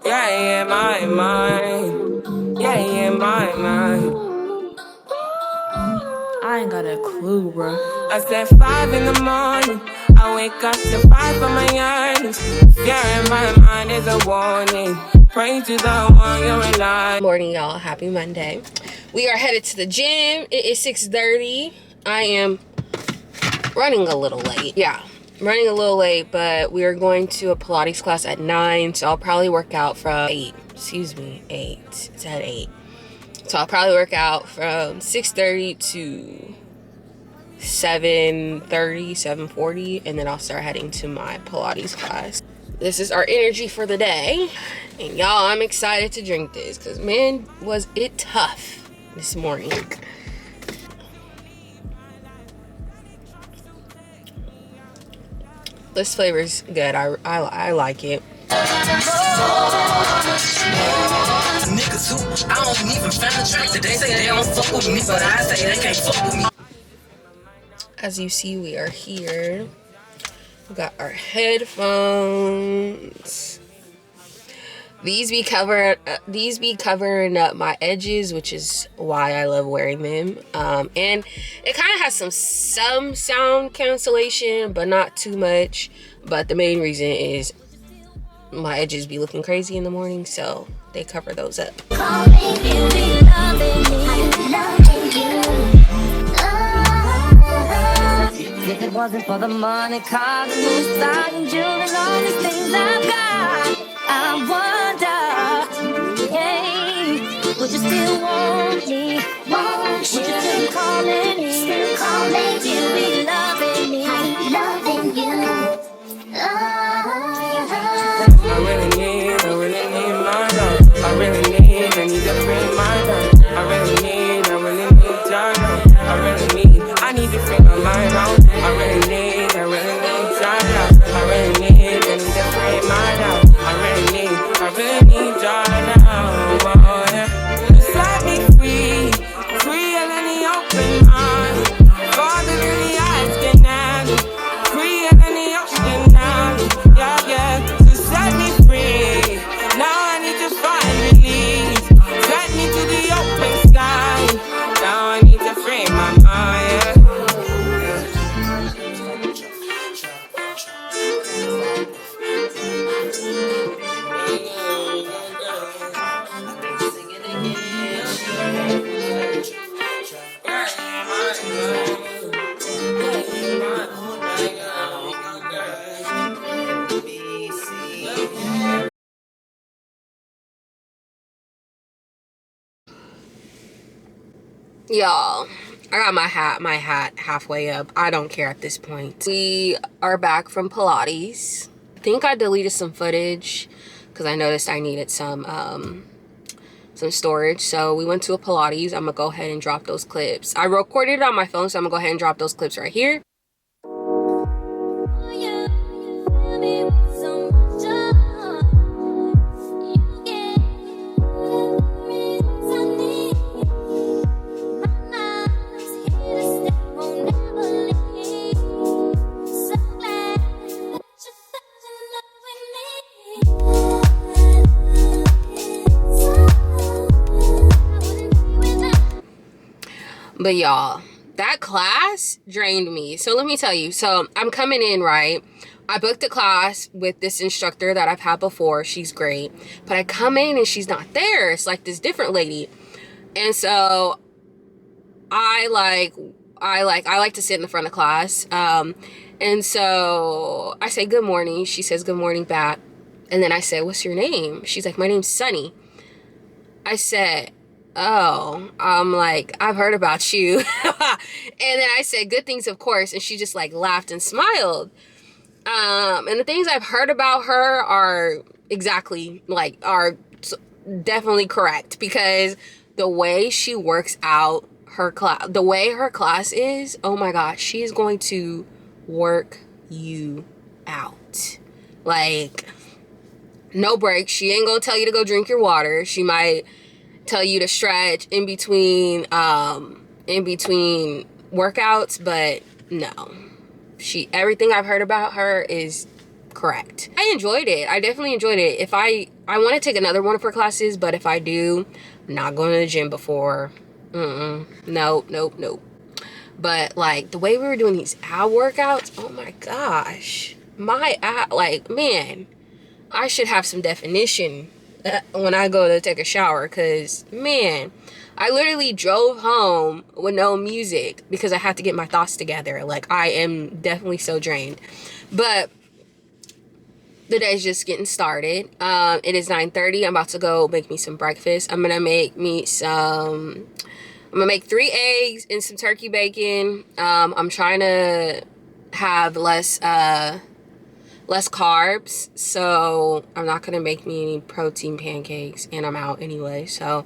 Yeah, in my mind. Yeah, in my mind. I ain't got a clue, bro. I said 5 in the morning. I wake up to 5 for my earnings. Yeah, in my mind is a warning. Pray to the one you're alive. Morning, y'all. Happy Monday. We are headed to the gym. It is 6:30. I am running a little late. Yeah, running a little late, but we are going to a Pilates class at 9, so I'll probably work out from 8. Excuse me, 8. It's at 8. So I'll probably work out from 6:30 to 7:30, 7:40, and then I'll start heading to my Pilates class. This is our energy for the day. And y'all, I'm excited to drink this because, man, was it tough this morning. This flavor is good. I like it. Niggas who I don't even penetrate. They say they don't fuck with me, but I say they can't fuck with me. As you see, we are here. We got our headphones. These be covering up my edges, which is why I love wearing them. And it kind of has some sound cancellation, but not too much. But the main reason is my edges be looking crazy in the morning, so they cover those up. If it wasn't for the money, cars, and stock, and jewelry, and all these things I've got, I wonder, hey, would you still want me? Would you still calling me? Still calling you? Be loving me? Loving you? I really need my love. I need to bring my love. I really need your love. I need to figure my mouth. I really need your love. I really need to bring my love. I really need your love. Oh, yeah. Just let me free and let me open mind. Father really asking now. Free and let me open now. Yeah. Just set me free. Now I need to find release. Set me to the open sky. Now I need to free my mind. Y'all, I got my hat halfway up. I don't care at this point. We are back from Pilates. I think I deleted some footage because I noticed I needed some storage. So we went to a Pilates. I'm gonna go ahead and drop those clips. I recorded it on my phone, so I'm gonna go ahead and drop those clips right here. But y'all, that class drained me. So let me tell you. So I'm coming in, right? I booked a class with this instructor that I've had before. She's great. But I come in and she's not there. It's like this different lady. And so I like to sit in the front of class. And so I say good morning. She says good morning back. And then I said, what's your name? She's like, my name's Sunny. I said, oh, I'm like, I've heard about you. And then I said, good things, of course. And she just like laughed and smiled. And the things I've heard about her are definitely correct, because the way she works out her class, the way her class is, oh my gosh, she is going to work you out. Like, no breaks. She ain't gonna tell you to go drink your water. She might tell you to stretch in between in between workouts, but no. Everything I've heard about her is correct. I enjoyed it. I definitely enjoyed it. If I want to take another one of her classes, but if I do, I'm not going to the gym before. Nope. But like the way we were doing these ab workouts, oh my gosh, my ab, like, man, I should have some definition when I go to take a shower, because man, I literally drove home with no music because I had to get my thoughts together. Like, I am definitely so drained. But the day's just getting started. It is 9:30. I'm about to go make me some breakfast. I'm gonna make 3 eggs and some turkey bacon. I'm trying to have less carbs, so I'm not gonna make me any protein pancakes, and I'm out anyway, so.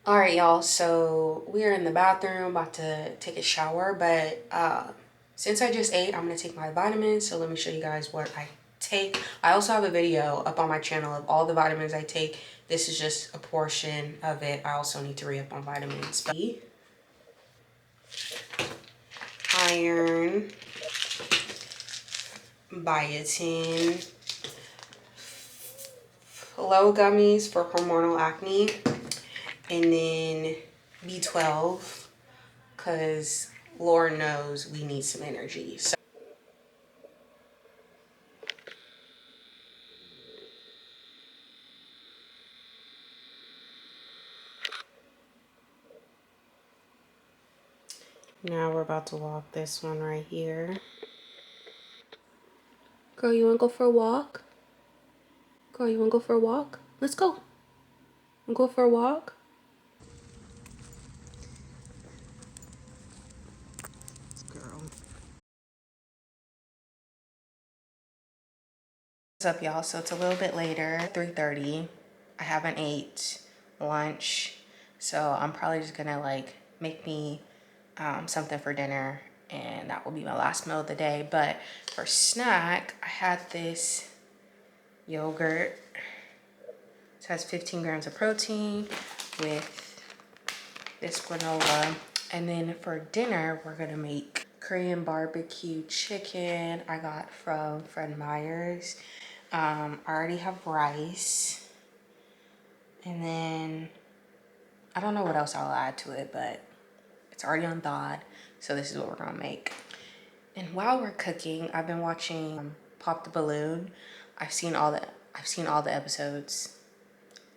All right, y'all, so we are in the bathroom about to take a shower, but since I just ate, I'm gonna take my vitamins. So let me show you guys what I take. I also have a video up on my channel of all the vitamins I take. This is just a portion of it. I also need to re-up on vitamins. Iron, biotin, low gummies for hormonal acne, and then B12, because Lord knows we need some energy. So now we're about to walk this one right here. Girl, you wanna go for a walk? Girl, you wanna go for a walk? Let's go. Wanna go for a walk? Girl. What's up, y'all? So it's a little bit later, 3:30. I haven't ate lunch, so I'm probably just gonna like make me something for dinner, and that will be my last meal of the day. But for snack, I had this yogurt. It has 15 grams of protein with this granola. And then for dinner, we're gonna make Korean barbecue chicken I got from Fred Meyer's. I already have rice. And then I don't know what else I'll add to it, but it's already on thawed. So this is what we're gonna make. And while we're cooking, I've been watching Pop the Balloon. I've seen all the episodes,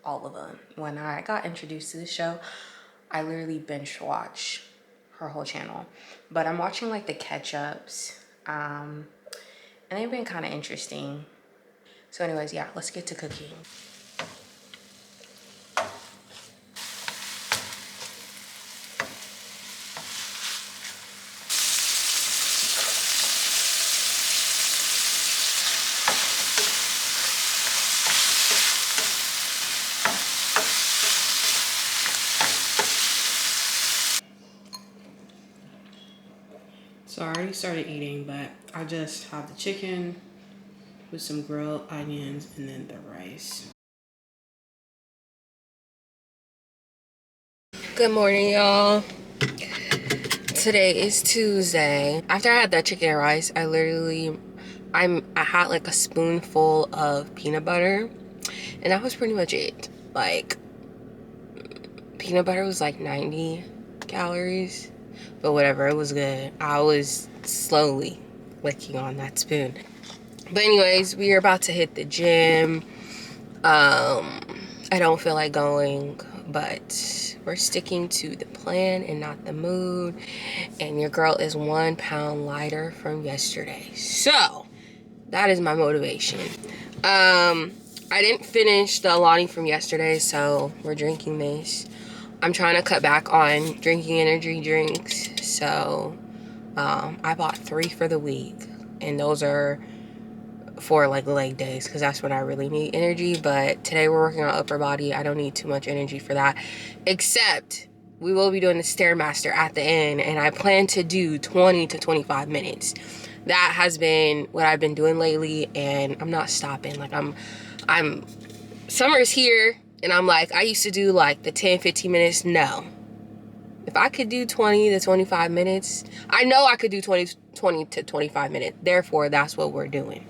all of them. When I got introduced to the show, I literally binge watched her whole channel. But I'm watching like the catch-ups, and they've been kind of interesting. So anyways, yeah, let's get to cooking. So I already started eating, but I just have the chicken with some grilled onions and then the rice. Good morning, y'all. Today is Tuesday. After I had that chicken and rice, I had like a spoonful of peanut butter, and that was pretty much it. Like, peanut butter was like 90 calories, but whatever, it was good. I was slowly licking on that spoon. But anyways, we are about to hit the gym. I don't feel like going, but we're sticking to the plan and not the mood. And your girl is 1 pound lighter from yesterday. So That is my motivation. I didn't finish the Alani from yesterday, so we're drinking this. I'm trying to cut back on drinking energy drinks, so I bought 3 for the week, and those are for like leg days because that's when I really need energy. But today we're working on upper body. I don't need too much energy for that, except we will be doing the Stairmaster at the end, and I plan to do 20 to 25 minutes. That has been what I've been doing lately, and I'm not stopping. Like I'm summer's here, and I'm like, I used to do like the 10-15 minutes. No, if I could do 20 to 25 minutes, I know I could do 20 to 25 minutes. Therefore, that's what we're doing.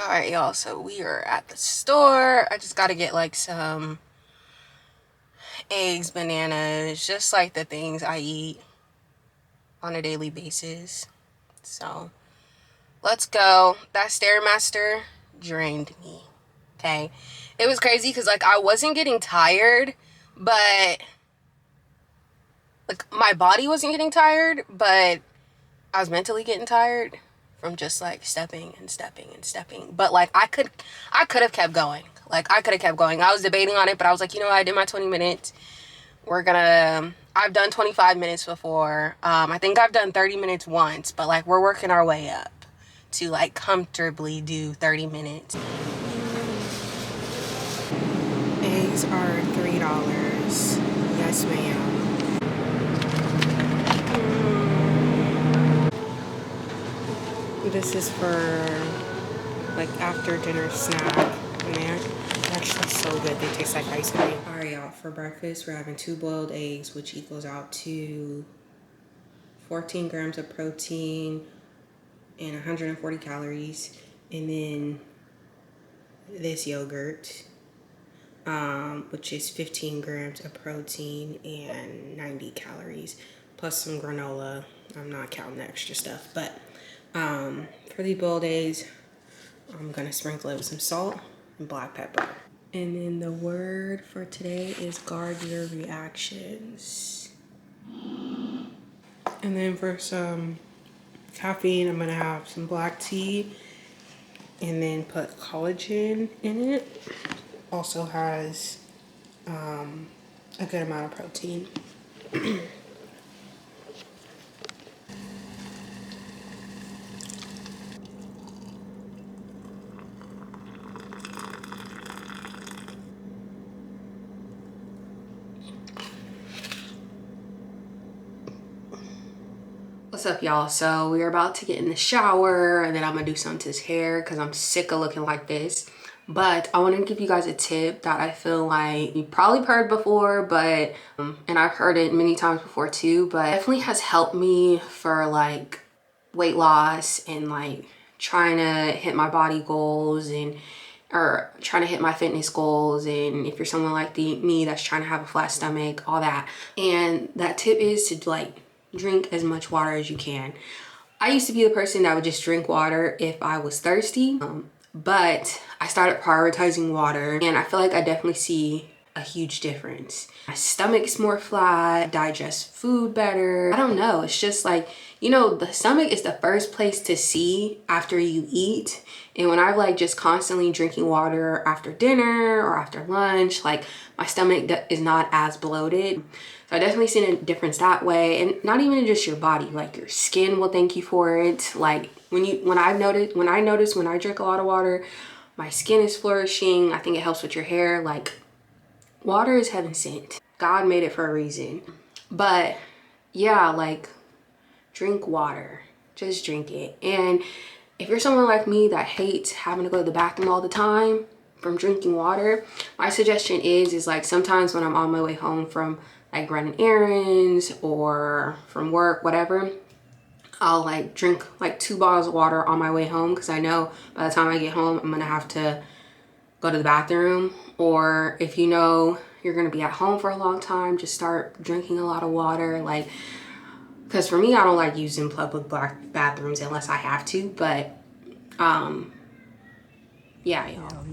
All right, y'all, so we are at the store. I just got to get like some eggs, bananas, just like the things I eat on a daily basis. So let's go. That Stairmaster drained me. Okay, it was crazy because like I wasn't getting tired, but like my body wasn't getting tired, but I was mentally getting tired from just like stepping and stepping and stepping. But like I could have kept going. Like I could have kept going. I was debating on it, but I was like, you know what? I did my 20 minutes. I've done 25 minutes before. I think I've done 30 minutes once, but like we're working our way up to like comfortably do 30 minutes. Eggs are $3. Yes, ma'am. This is for like after dinner snack, and they're actually so good. They taste like ice cream. All right, y'all, for breakfast we're having 2 boiled eggs, which equals out to 14 grams of protein and 140 calories, and then this yogurt, which is 15 grams of protein and 90 calories, plus some granola. I'm not counting the extra stuff, but for the boiled eggs, I'm gonna sprinkle it with some salt and black pepper. And then the word for today is guard your reactions. And then for some caffeine, I'm gonna have some black tea and then put collagen in it. Also has a good amount of protein. What's up, y'all? So we're about to get in the shower, and then I'm gonna do something to his hair because I'm sick of looking like this. But I want to give you guys a tip that I feel like you probably heard before, but and I've heard it many times before too, but it definitely has helped me for like weight loss and like trying to hit my body goals or trying to hit my fitness goals, and if you're someone like me that's trying to have a flat stomach, all that. And that tip is to like drink as much water as you can. I used to be the person that would just drink water if I was thirsty, but I started prioritizing water, and I feel like I definitely see a huge difference. My stomach's more flat, digest food better. I don't know, it's just like, you know, the stomach is the first place to see after you eat. And when I'm like just constantly drinking water after dinner or after lunch, like my stomach is not as bloated. So I definitely seen a difference that way, and not even just your body, like your skin will thank you for it. Like when I drink a lot of water, my skin is flourishing. I think it helps with your hair. Like water is heaven sent. God made it for a reason. But yeah, like drink water. Just drink it. And if you're someone like me that hates having to go to the bathroom all the time from drinking water, my suggestion is like sometimes when I'm on my way home from like running errands or from work, whatever, I'll like drink like 2 bottles of water on my way home, because I know by the time I get home I'm gonna have to go to the bathroom. Or if you know you're gonna be at home for a long time, just start drinking a lot of water. Like, because for me, I don't like using public bathrooms unless I have to, but yeah, y'all.